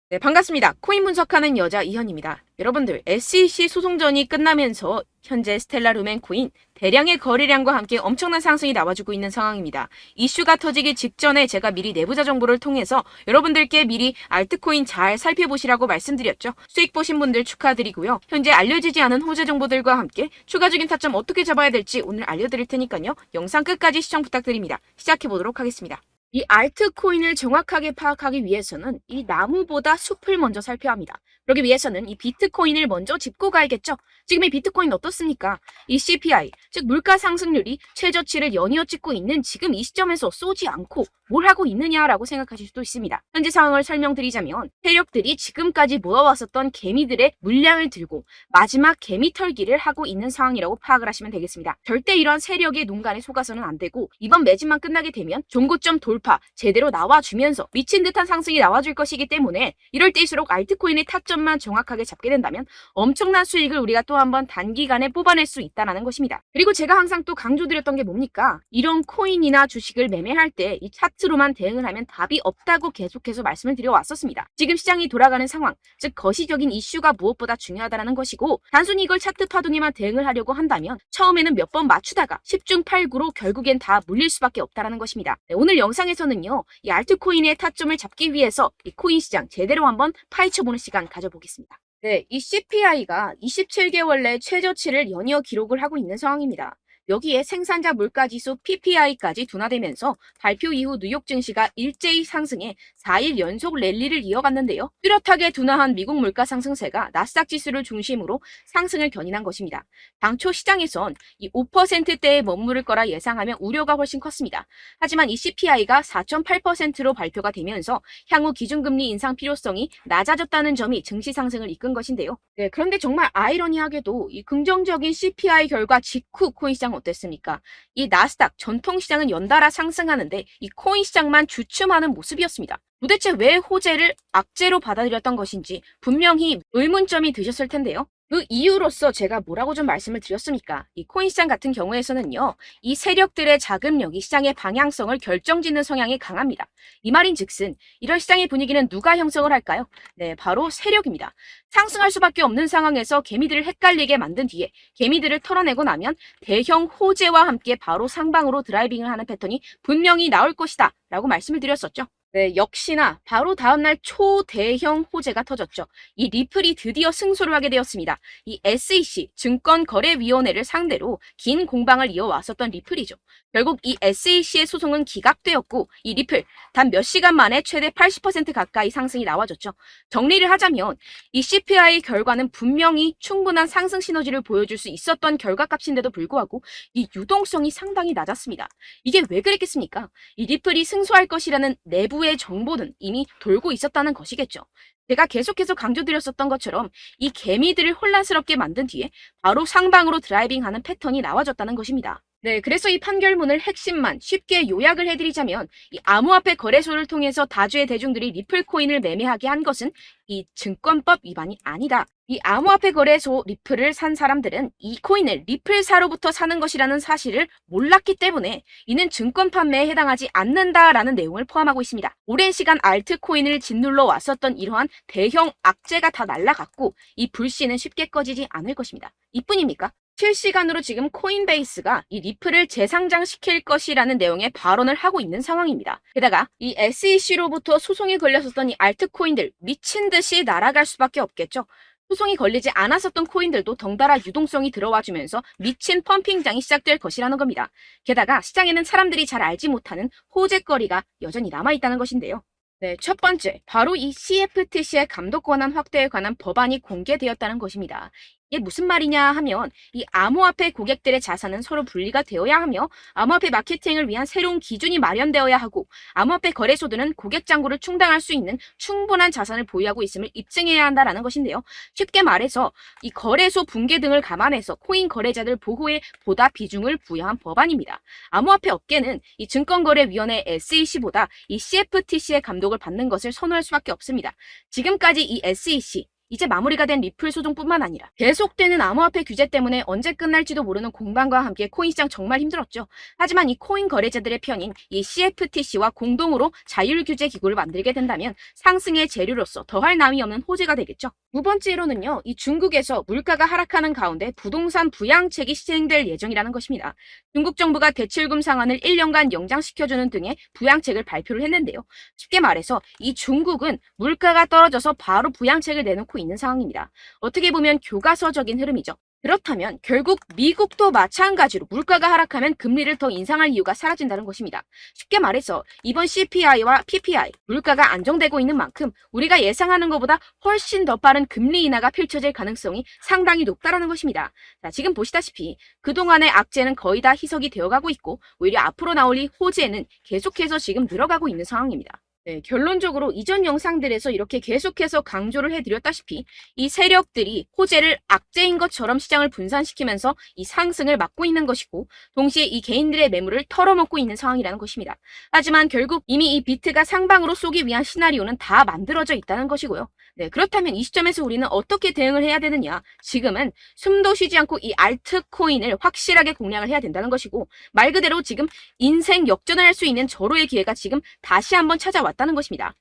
네, 반갑습니다. 코인 분석하는 여자 이현입니다. 여러분들, SEC 소송전이 끝나면서 현재 스텔라 루멘 코인 대량의 거래량과 함께 엄청난 상승이 나와주고 있는 상황입니다. 이슈가 터지기 직전에 제가 미리 내부자 정보를 통해서 여러분들께 미리 알트코인 잘 살펴보시라고 말씀드렸죠. 수익 보신 분들 축하드리고요. 현재 알려지지 않은 호재 정보들과 함께 추가적인 타점 어떻게 잡아야 될지 오늘 알려드릴 테니까요. 영상 끝까지 시청 부탁드립니다. 시작해보도록 하겠습니다. 이 알트코인을 정확하게 파악하기 위해서는 이 나무보다 숲을 먼저 살펴야 합니다. 그러기 위해서는 이 비트코인을 먼저 짚고 가야겠죠. 지금 이 비트코인 어떻습니까? 이 CPI, 즉 물가 상승률이 최저치를 연이어 찍고 있는 지금 이 시점에서 쏘지 않고 뭘 하고 있느냐라고 생각하실 수도 있습니다. 현재 상황을 설명드리자면 세력들이 지금까지 모아왔었던 개미들의 물량을 들고 마지막 개미 털기를 하고 있는 상황이라고 파악을 하시면 되겠습니다. 절대 이러한 세력의 농간에 속아서는 안 되고 이번 매집만 끝나게 되면 종고점 돌파 제대로 나와주면서 미친 듯한 상승이 나와줄 것이기 때문에 이럴 때일수록 알트코인의 타점만 정확하게 잡게 된다면 엄청난 수익을 우리가 또 한번 단기간에 뽑아낼 수 있다는 것입니다. 그리고 제가 항상 또 강조드렸던 게 뭡니까? 이런 코인이나 주식을 매매할 때 이 차트로만 대응을 하면 답이 없다고 계속해서 말씀을 드려왔었습니다. 지금 시장이 돌아가는 상황, 즉 거시적인 이슈가 무엇보다 중요하다는 것이고 단순히 이걸 차트 파동에만 대응을 하려고 한다면 처음에는 몇 번 맞추다가 10중 8구로 결국엔 다 물릴 수밖에 없다는 것입니다. 네, 오늘 영상에서는요, 이 알트코인의 타점을 잡기 위해서 이 코인 시장 제대로 한번 파헤쳐보는 시간 가져보겠습니다. 네, 이 CPI가 27개월 내 최저치를 연이어 기록을 하고 있는 상황입니다. 여기에 생산자 물가지수 PPI까지 둔화되면서 발표 이후 뉴욕 증시가 일제히 상승해 4일 연속 랠리를 이어갔는데요. 뚜렷하게 둔화한 미국 물가 상승세가 나스닥 지수를 중심으로 상승을 견인한 것입니다. 당초 시장에선 이 5%대에 머무를 거라 예상하며 우려가 훨씬 컸습니다. 하지만 이 CPI가 4.8%로 발표가 되면서 향후 기준금리 인상 필요성이 낮아졌다는 점이 증시 상승을 이끈 것인데요. 네, 그런데 정말 아이러니하게도 이 긍정적인 CPI 결과 직후 코인 시장 어땠습니까? 이 나스닥 전통시장은 연달아 상승하는데 이 코인 시장만 주춤하는 모습이었습니다. 도대체 왜 호재를 악재로 받아들였던 것인지 분명히 의문점이 드셨을 텐데요. 그 이유로서 제가 뭐라고 좀 말씀을 드렸습니까? 이 코인 시장 같은 경우에서는요, 이 세력들의 자금력이 시장의 방향성을 결정짓는 성향이 강합니다. 이 말인즉슨 이런 시장의 분위기는 누가 형성을 할까요? 네, 바로 세력입니다. 상승할 수밖에 없는 상황에서 개미들을 헷갈리게 만든 뒤에 개미들을 털어내고 나면 대형 호재와 함께 바로 상방으로 드라이빙을 하는 패턴이 분명히 나올 것이다 라고 말씀을 드렸었죠. 네, 역시나 바로 다음날 초대형 호재가 터졌죠. 이 리플이 드디어 승소를 하게 되었습니다. 이 SEC 증권거래위원회를 상대로 긴 공방을 이어왔었던 리플이죠. 결국 이 SEC의 소송은 기각되었고 이 리플 단 몇 시간 만에 최대 80% 가까이 상승이 나와줬죠. 정리를 하자면 이 CPI 결과는 분명히 충분한 상승 시너지를 보여줄 수 있었던 결과값인데도 불구하고 이 유동성이 상당히 낮았습니다. 이게 왜 그랬겠습니까? 이 리플이 승소할 것이라는 내부의 정보는 이미 돌고 있었다는 것이겠죠. 제가 계속해서 강조드렸었던 것처럼 이 개미들을 혼란스럽게 만든 뒤에 바로 상방으로 드라이빙하는 패턴이 나와졌다는 것입니다. 네, 그래서 이 판결문을 핵심만 쉽게 요약을 해드리자면 이 암호화폐 거래소를 통해서 다주의 대중들이 리플 코인을 매매하게 한 것은 이 증권법 위반이 아니다. 이 암호화폐 거래소 리플을 산 사람들은 이 코인을 리플사로부터 사는 것이라는 사실을 몰랐기 때문에 이는 증권 판매에 해당하지 않는다라는 내용을 포함하고 있습니다. 오랜 시간 알트코인을 짓눌러 왔었던 이러한 대형 악재가 다 날아갔고 이 불씨는 쉽게 꺼지지 않을 것입니다. 이뿐입니까? 실시간으로 지금 코인베이스가 이 리플을 재상장시킬 것이라는 내용의 발언을 하고 있는 상황입니다. 게다가 이 SEC로부터 소송이 걸렸었던 이 알트코인들 미친 듯이 날아갈 수밖에 없겠죠. 소송이 걸리지 않았었던 코인들도 덩달아 유동성이 들어와주면서 미친 펌핑장이 시작될 것이라는 겁니다. 게다가 시장에는 사람들이 잘 알지 못하는 호재거리가 여전히 남아있다는 것인데요. 네, 첫 번째, 바로 이 CFTC의 감독 권한 확대에 관한 법안이 공개되었다는 것입니다. 이게 무슨 말이냐 하면 이 암호화폐 고객들의 자산은 서로 분리가 되어야 하며 암호화폐 마케팅을 위한 새로운 기준이 마련되어야 하고 암호화폐 거래소들은 고객 잔고를 충당할 수 있는 충분한 자산을 보유하고 있음을 입증해야 한다는 것인데요. 쉽게 말해서 이 거래소 붕괴 등을 감안해서 코인 거래자들 보호에 보다 비중을 부여한 법안입니다. 암호화폐 업계는 이 증권거래위원회 SEC보다 이 CFTC의 감독을 받는 것을 선호할 수밖에 없습니다. 지금까지 이 SEC 이제 마무리가 된 리플 소송뿐만 아니라 계속되는 암호화폐 규제 때문에 언제 끝날지도 모르는 공방과 함께 코인 시장 정말 힘들었죠. 하지만 이 코인 거래자들의 편인 이 CFTC와 공동으로 자율규제 기구를 만들게 된다면 상승의 재료로서 더할 나위 없는 호재가 되겠죠. 두 번째로는요, 이 중국에서 물가가 하락하는 가운데 부동산 부양책이 시행될 예정이라는 것입니다. 중국 정부가 대출금 상환을 1년간 연장시켜주는 등의 부양책을 발표를 했는데요. 쉽게 말해서 이 중국은 물가가 떨어져서 바로 부양책을 내놓고 있는 상황입니다. 어떻게 보면 교과서적인 흐름이죠. 그렇다면 결국 미국도 마찬가지로 물가가 하락하면 금리를 더 인상할 이유가 사라진다는 것입니다. 쉽게 말해서 이번 CPI와 PPI, 물가가 안정되고 있는 만큼 우리가 예상하는 것보다 훨씬 더 빠른 금리 인하가 펼쳐질 가능성이 상당히 높다는 것입니다. 자, 지금 보시다시피 그동안의 악재는 거의 다 희석이 되어가고 있고 오히려 앞으로 나올 이 호재는 계속해서 지금 늘어가고 있는 상황입니다. 네, 결론적으로 이전 영상들에서 이렇게 계속해서 강조를 해드렸다시피 이 세력들이 호재를 악재인 것처럼 시장을 분산시키면서 이 상승을 막고 있는 것이고 동시에 이 개인들의 매물을 털어먹고 있는 상황이라는 것입니다. 하지만 결국 이미 이 비트가 상방으로 쏘기 위한 시나리오는 다 만들어져 있다는 것이고요. 네, 그렇다면 이 시점에서 우리는 어떻게 대응을 해야 되느냐? 지금은 숨도 쉬지 않고 이 알트코인을 확실하게 공략을 해야 된다는 것이고 말 그대로 지금 인생 역전을 할 수 있는 절호의 기회가 지금 다시 한번 찾아왔다는 것입니다.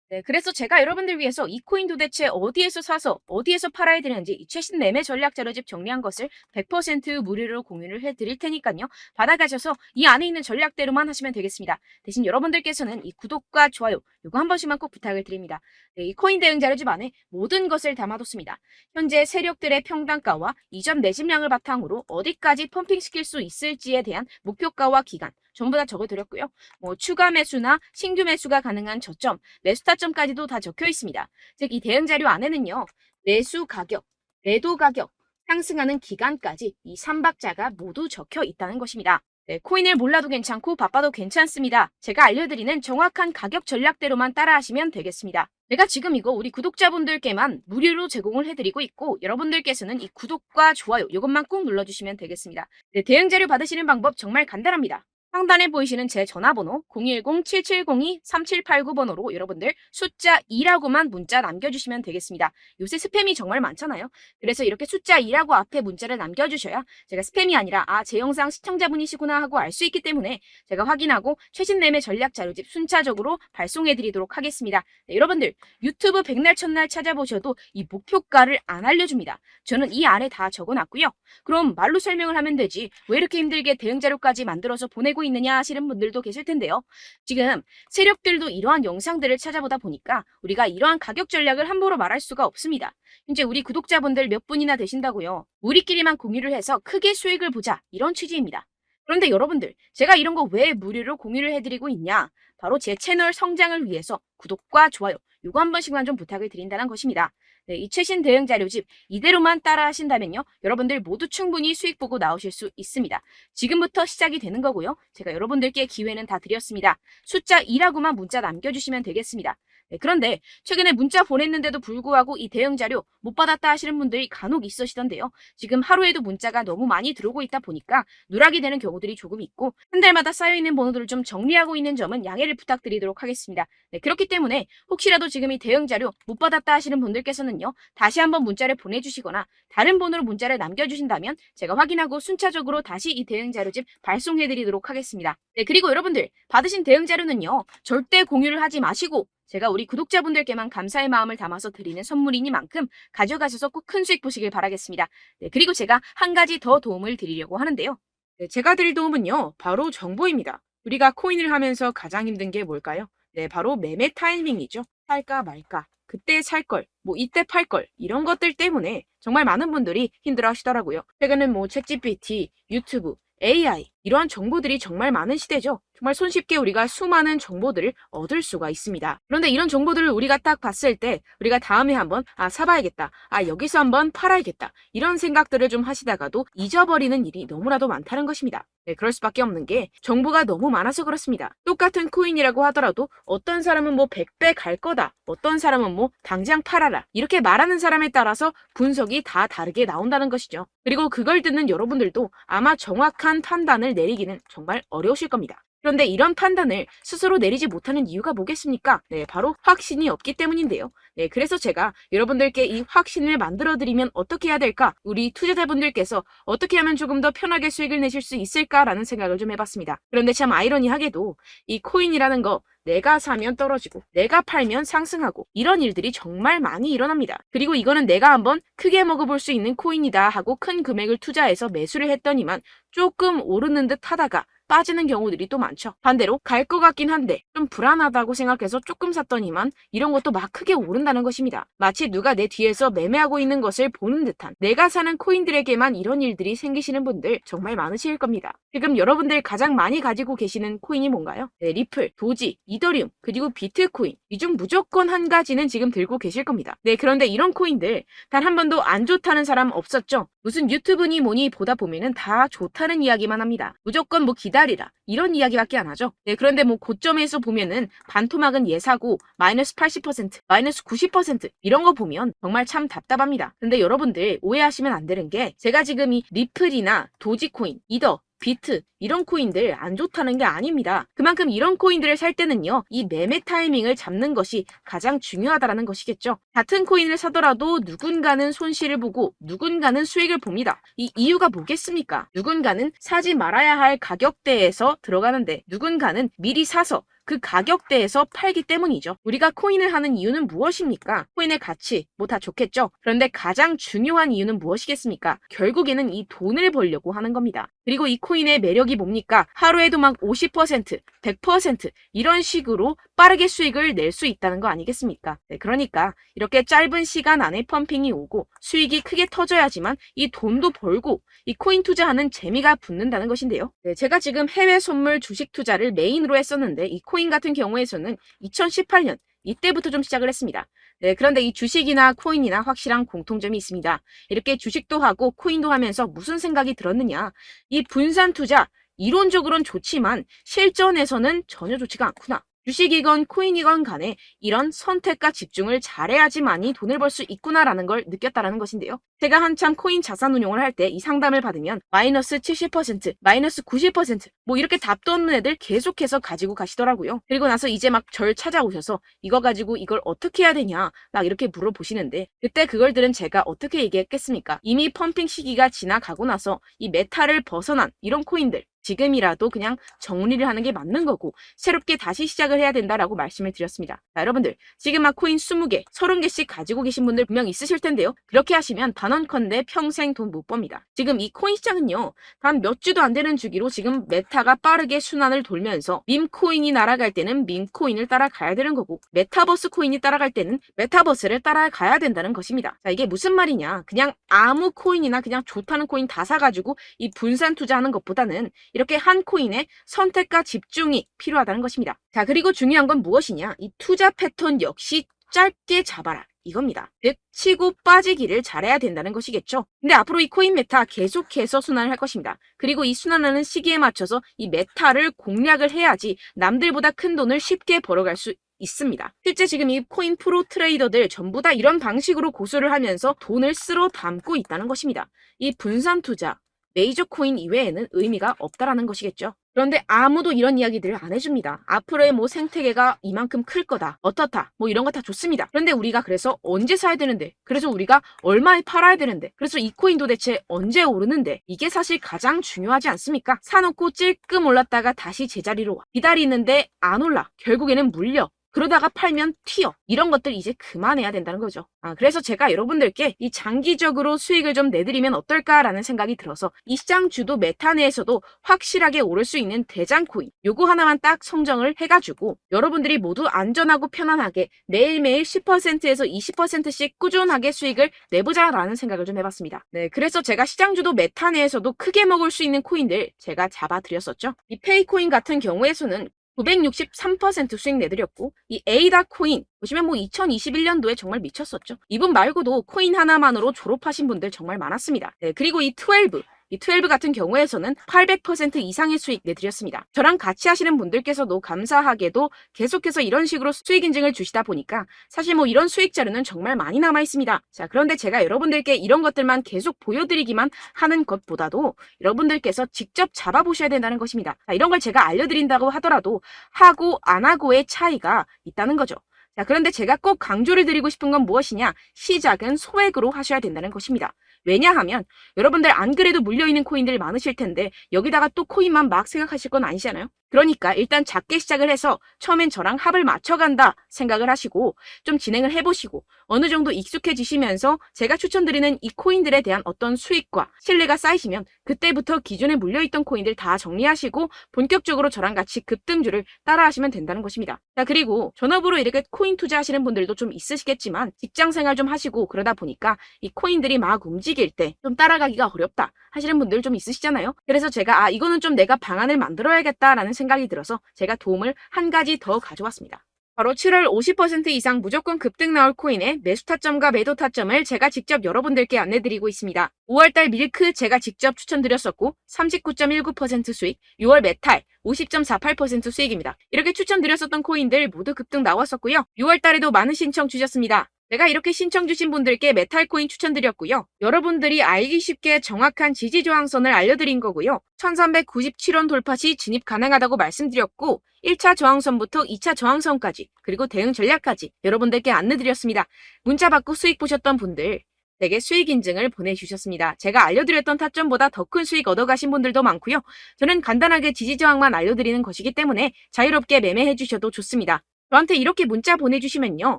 네, 그래서 제가 여러분들 위해서 이 코인 도대체 어디에서 사서 어디에서 팔아야 되는지 이 최신 매매 전략 자료집 정리한 것을 100% 무료로 공유를 해드릴 테니까요. 받아가셔서 이 안에 있는 전략대로만 하시면 되겠습니다. 대신 여러분들께서는 이 구독과 좋아요 이거 한 번씩만 꼭 부탁을 드립니다. 네, 이 코인 대응 자료집 안에 모든 것을 담아뒀습니다. 현재 세력들의 평단가와 이전 매집량을 바탕으로 어디까지 펌핑시킬 수 있을지에 대한 목표가와 기간 전부 다 적어드렸고요. 추가 매수나 신규 매수가 가능한 저점, 매수 타점까지도 다 적혀 있습니다. 즉, 이 대응 자료 안에는요, 매수 가격, 매도 가격, 상승하는 기간까지 이 3박자가 모두 적혀 있다는 것입니다. 네, 코인을 몰라도 괜찮고 바빠도 괜찮습니다. 제가 알려드리는 정확한 가격 전략대로만 따라하시면 되겠습니다. 제가 지금 이거 우리 구독자분들께만 무료로 제공을 해드리고 있고 여러분들께서는 이 구독과 좋아요 이것만 꼭 눌러주시면 되겠습니다. 네, 대응 자료 받으시는 방법 정말 간단합니다. 상단에 보이시는 제 전화번호 010-7702-3789번호로 여러분들 숫자 2라고만 문자 남겨주시면 되겠습니다. 요새 스팸이 정말 많잖아요. 그래서 이렇게 숫자 2라고 앞에 문자를 남겨주셔야 제가 스팸이 아니라 제 영상 시청자분이시구나 하고 알 수 있기 때문에 제가 확인하고 최신 매매 전략 자료집 순차적으로 발송해드리도록 하겠습니다. 네, 여러분들 유튜브 백날 첫날 찾아보셔도 이 목표가를 안 알려줍니다. 저는 이 안에 다 적어놨고요. 그럼 말로 설명을 하면 되지 왜 이렇게 힘들게 대응 자료까지 만들어서 보내고 있느냐 하시는 분들도 계실 텐데요. 지금 세력들도 이러한 영상들을 찾아보다 보니까 우리가 이러한 가격 전략을 함부로 말할 수가 없습니다. 현재 우리 구독자분들 몇 분이나 되신다고요. 우리끼리만 공유를 해서 크게 수익을 보자 이런 취지입니다. 그런데 여러분들 제가 이런 거 왜 무료로 공유를 해드리고 있냐? 바로 제 채널 성장을 위해서 구독과 좋아요 이거 한 번씩만 좀 부탁을 드린다는 것입니다. 네, 이 최신 대응 자료집 이대로만 따라 하신다면요. 여러분들 모두 충분히 수익 보고 나오실 수 있습니다. 지금부터 시작이 되는 거고요. 제가 여러분들께 기회는 다 드렸습니다. 숫자 2라고만 문자 남겨주시면 되겠습니다. 네, 그런데 최근에 문자 보냈는데도 불구하고 이 대응 자료 못 받았다 하시는 분들이 간혹 있으시던데요. 지금 하루에도 문자가 너무 많이 들어오고 있다 보니까 누락이 되는 경우들이 조금 있고 한 달마다 쌓여있는 번호들을 좀 정리하고 있는 점은 양해를 부탁드리도록 하겠습니다. 네, 그렇기 때문에 혹시라도 지금 이 대응 자료 못 받았다 하시는 분들께서는요. 다시 한번 문자를 보내주시거나 다른 번호로 문자를 남겨주신다면 제가 확인하고 순차적으로 다시 이 대응 자료집 발송해드리도록 하겠습니다. 네, 그리고 여러분들 받으신 대응 자료는요. 절대 공유를 하지 마시고 제가 우리 구독자분들께만 감사의 마음을 담아서 드리는 선물이니만큼 가져가셔서 꼭 큰 수익 보시길 바라겠습니다. 네, 그리고 제가 한 가지 더 도움을 드리려고 하는데요. 네, 제가 드릴 도움은요. 바로 정보입니다. 우리가 코인을 하면서 가장 힘든 게 뭘까요? 네, 바로 매매 타이밍이죠. 살까 말까. 그때 살 걸, 이때 팔 걸, 이런 것들 때문에 정말 많은 분들이 힘들어 하시더라고요. 최근엔 챗GPT, 유튜브, AI, 이러한 정보들이 정말 많은 시대죠. 정말 손쉽게 우리가 수많은 정보들을 얻을 수가 있습니다. 그런데 이런 정보들을 우리가 딱 봤을 때 우리가 다음에 한번 사봐야겠다. 여기서 한번 팔아야겠다. 이런 생각들을 좀 하시다가도 잊어버리는 일이 너무나도 많다는 것입니다. 네, 그럴 수밖에 없는 게 정보가 너무 많아서 그렇습니다. 똑같은 코인이라고 하더라도 어떤 사람은 100배 갈 거다. 어떤 사람은 당장 팔아라. 이렇게 말하는 사람에 따라서 분석이 다 다르게 나온다는 것이죠. 그리고 그걸 듣는 여러분들도 아마 정확한 판단을 내리기는 정말 어려우실 겁니다. 그런데 이런 판단을 스스로 내리지 못하는 이유가 뭐겠습니까? 네, 바로 확신이 없기 때문인데요. 네, 그래서 제가 여러분들께 이 확신을 만들어드리면 어떻게 해야 될까? 우리 투자자분들께서 어떻게 하면 조금 더 편하게 수익을 내실 수 있을까라는 생각을 좀 해봤습니다. 그런데 참 아이러니하게도 이 코인이라는 거 내가 사면 떨어지고 내가 팔면 상승하고 이런 일들이 정말 많이 일어납니다. 그리고 이거는 내가 한번 크게 먹어볼 수 있는 코인이다 하고 큰 금액을 투자해서 매수를 했더니만 조금 오르는 듯 하다가 빠지는 경우들이 또 많죠. 반대로 갈 것 같긴 한데 좀 불안하다고 생각해서 조금 샀더니만 이런 것도 막 크게 오른다는 것입니다. 마치 누가 내 뒤에서 매매하고 있는 것을 보는 듯한 내가 사는 코인들에게만 이런 일들이 생기시는 분들 정말 많으실 겁니다. 지금 여러분들 가장 많이 가지고 계시는 코인이 뭔가요? 네, 리플, 도지, 이더리움, 그리고 비트코인. 이 중 무조건 한 가지는 지금 들고 계실 겁니다. 네, 그런데 이런 코인들 단 한 번도 안 좋다는 사람 없었죠? 무슨 유튜브니 뭐니 보다 보면은 다 좋다는 이야기만 합니다. 무조건 뭐 기다리라 이런 이야기밖에 안 하죠. 네, 그런데 뭐 고점에서 보면은 반토막은 예사고 마이너스 80%, 마이너스 90% 이런 거 보면 정말 참 답답합니다. 근데 여러분들 오해하시면 안 되는 게 제가 지금 이 리플이나 도지코인, 이더, 비트 이런 코인들 안 좋다는 게 아닙니다. 그만큼 이런 코인들을 살 때는요, 이 매매 타이밍을 잡는 것이 가장 중요하다는 것이겠죠. 같은 코인을 사더라도 누군가는 손실을 보고 누군가는 수익을 봅니다. 이 이유가 뭐겠습니까? 누군가는 사지 말아야 할 가격대에서 들어가는데 누군가는 미리 사서 그 가격대에서 팔기 때문이죠. 우리가 코인을 하는 이유는 무엇입니까? 코인의 가치, 뭐 다 좋겠죠? 그런데 가장 중요한 이유는 무엇이겠습니까? 결국에는 이 돈을 벌려고 하는 겁니다. 그리고 이 코인의 매력이 뭡니까? 하루에도 막 50%, 100% 이런 식으로 빠르게 수익을 낼 수 있다는 거 아니겠습니까? 네, 그러니까 이렇게 짧은 시간 안에 펌핑이 오고 수익이 크게 터져야지만 이 돈도 벌고 이 코인 투자하는 재미가 붙는다는 것인데요. 네, 제가 지금 해외 선물 주식 투자를 메인으로 했었는데 이 코인 같은 경우에서는 2018년 이때부터 좀 시작을 했습니다. 네, 그런데 이 주식이나 코인이나 확실한 공통점이 있습니다. 이렇게 주식도 하고 코인도 하면서 무슨 생각이 들었느냐. 이 분산 투자, 이론적으로는 좋지만 실전에서는 전혀 좋지가 않구나. 주식이건 코인이건 간에 이런 선택과 집중을 잘해야지만이 돈을 벌 수 있구나라는 걸 느꼈다라는 것인데요. 제가 한참 코인 자산 운용을 할 때 이 상담을 받으면 마이너스 70%, 마이너스 90%, 뭐 이렇게 답도 없는 애들 계속해서 가지고 가시더라고요. 그리고 나서 이제 막 절 찾아오셔서 이거 가지고 이걸 어떻게 해야 되냐 막 이렇게 물어보시는데 그때 그걸 들은 제가 어떻게 얘기했겠습니까? 이미 펌핑 시기가 지나가고 나서 이 메타를 벗어난 이런 코인들 지금이라도 그냥 정리를 하는 게 맞는 거고 새롭게 다시 시작을 해야 된다라고 말씀을 드렸습니다. 자, 여러분들 지금 막 코인 20개, 30개씩 가지고 계신 분들 분명 있으실 텐데요. 그렇게 하시면 단언컨대 평생 돈 못 법니다. 지금 이 코인 시장은요. 단 몇 주도 안 되는 주기로 지금 메타가 빠르게 순환을 돌면서 밈코인이 날아갈 때는 밈코인을 따라가야 되는 거고 메타버스 코인이 따라갈 때는 메타버스를 따라가야 된다는 것입니다. 자, 이게 무슨 말이냐. 그냥 아무 코인이나 그냥 좋다는 코인 다 사가지고 이 분산 투자하는 것보다는 이렇게 한 코인에 선택과 집중이 필요하다는 것입니다. 자, 그리고 중요한 건 무엇이냐? 이 투자 패턴 역시 짧게 잡아라. 이겁니다. 즉 치고 빠지기를 잘해야 된다는 것이겠죠. 근데 앞으로 이 코인 메타 계속해서 순환을 할 것입니다. 그리고 이 순환하는 시기에 맞춰서 이 메타를 공략을 해야지 남들보다 큰 돈을 쉽게 벌어갈 수 있습니다. 실제 지금 이 코인 프로 트레이더들 전부 다 이런 방식으로 고수를 하면서 돈을 쓸어 담고 있다는 것입니다. 이 분산 투자, 메이저 코인 이외에는 의미가 없다라는 것이겠죠. 그런데 아무도 이런 이야기들을 안 해줍니다. 앞으로의 뭐 생태계가 이만큼 클 거다. 어떻다. 뭐 이런 거 다 좋습니다. 그런데 우리가 그래서 언제 사야 되는데? 그래서 우리가 얼마에 팔아야 되는데? 그래서 이 코인 도대체 언제 오르는데? 이게 사실 가장 중요하지 않습니까? 사놓고 찔끔 올랐다가 다시 제자리로 와. 기다리는데 안 올라. 결국에는 물려. 그러다가 팔면 튀어. 이런 것들 이제 그만해야 된다는 거죠. 그래서 제가 여러분들께 이 장기적으로 수익을 좀 내드리면 어떨까라는 생각이 들어서 이 시장 주도 메타 내에서도 확실하게 오를 수 있는 대장 코인 요거 하나만 딱 선정을 해가지고 여러분들이 모두 안전하고 편안하게 매일매일 10%에서 20%씩 꾸준하게 수익을 내보자라는 생각을 좀 해봤습니다. 네, 그래서 제가 시장 주도 메타 내에서도 크게 먹을 수 있는 코인들 제가 잡아드렸었죠. 이 페이코인 같은 경우에서는 963% 수익 내드렸고 이 에이다 코인 보시면 뭐 2021년도에 정말 미쳤었죠. 이분 말고도 코인 하나만으로 졸업하신 분들 정말 많았습니다. 네, 그리고 이 12 이 12 같은 경우에서는 800% 이상의 수익 내드렸습니다. 저랑 같이 하시는 분들께서도 감사하게도 계속해서 이런 식으로 수익 인증을 주시다 보니까 사실 뭐 이런 수익 자료는 정말 많이 남아 있습니다. 자, 그런데 제가 여러분들께 이런 것들만 계속 보여드리기만 하는 것보다도 여러분들께서 직접 잡아보셔야 된다는 것입니다. 자, 이런 걸 제가 알려드린다고 하더라도 하고 안 하고의 차이가 있다는 거죠. 자, 그런데 제가 꼭 강조를 드리고 싶은 건 무엇이냐? 시작은 소액으로 하셔야 된다는 것입니다. 왜냐하면 여러분들 안 그래도 물려있는 코인들 많으실 텐데 여기다가 또 코인만 막 생각하실 건 아니잖아요. 그러니까 일단 작게 시작을 해서 처음엔 저랑 합을 맞춰간다 생각을 하시고 좀 진행을 해보시고 어느 정도 익숙해지시면서 제가 추천드리는 이 코인들에 대한 어떤 수익과 신뢰가 쌓이시면 그때부터 기존에 물려있던 코인들 다 정리하시고 본격적으로 저랑 같이 급등주를 따라하시면 된다는 것입니다. 자, 그리고 전업으로 이렇게 코인 투자하시는 분들도 좀 있으시겠지만 직장 생활 좀 하시고 그러다 보니까 이 코인들이 막 움직일 때 좀 따라가기가 어렵다 하시는 분들 좀 있으시잖아요. 그래서 제가 이거는 좀 내가 방안을 만들어야겠다라는 생각이 들어서 제가 도움을 한 가지 더 가져왔습니다. 바로 7월 50% 이상 무조건 급등 나올 코인의 매수 타점과 매도 타점을 제가 직접 여러분들께 안내드리고 있습니다. 5월달 밀크 제가 직접 추천드렸었고 39.19% 수익, 6월 메탈 50.48% 수익입니다. 이렇게 추천드렸었던 코인들 모두 급등 나왔었고요. 6월달에도 많은 신청 주셨습니다. 제가 이렇게 신청 주신 분들께 메탈 코인 추천드렸고요. 여러분들이 알기 쉽게 정확한 지지 저항선을 알려드린 거고요. 1397원 돌파 시 진입 가능하다고 말씀드렸고 1차 저항선부터 2차 저항선까지 그리고 대응 전략까지 여러분들께 안내드렸습니다. 문자 받고 수익 보셨던 분들 내게 수익 인증을 보내주셨습니다. 제가 알려드렸던 타점보다 더 큰 수익 얻어가신 분들도 많고요. 저는 간단하게 지지 저항만 알려드리는 것이기 때문에 자유롭게 매매해 주셔도 좋습니다. 저한테 이렇게 문자 보내주시면요.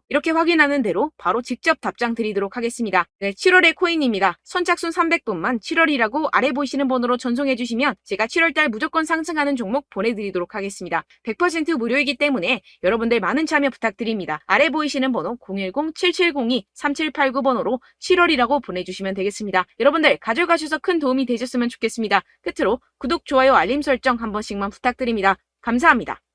이렇게 확인하는 대로 바로 직접 답장 드리도록 하겠습니다. 네, 7월의 코인입니다. 선착순 300분만 7월이라고 아래 보이시는 번호로 전송해 주시면 제가 7월달 무조건 상승하는 종목 보내드리도록 하겠습니다. 100% 무료이기 때문에 여러분들 많은 참여 부탁드립니다. 아래 보이시는 번호 010-7702-3789번호로 7월이라고 보내주시면 되겠습니다. 여러분들 가져가셔서 큰 도움이 되셨으면 좋겠습니다. 끝으로 구독, 좋아요, 알림 설정 한 번씩만 부탁드립니다. 감사합니다.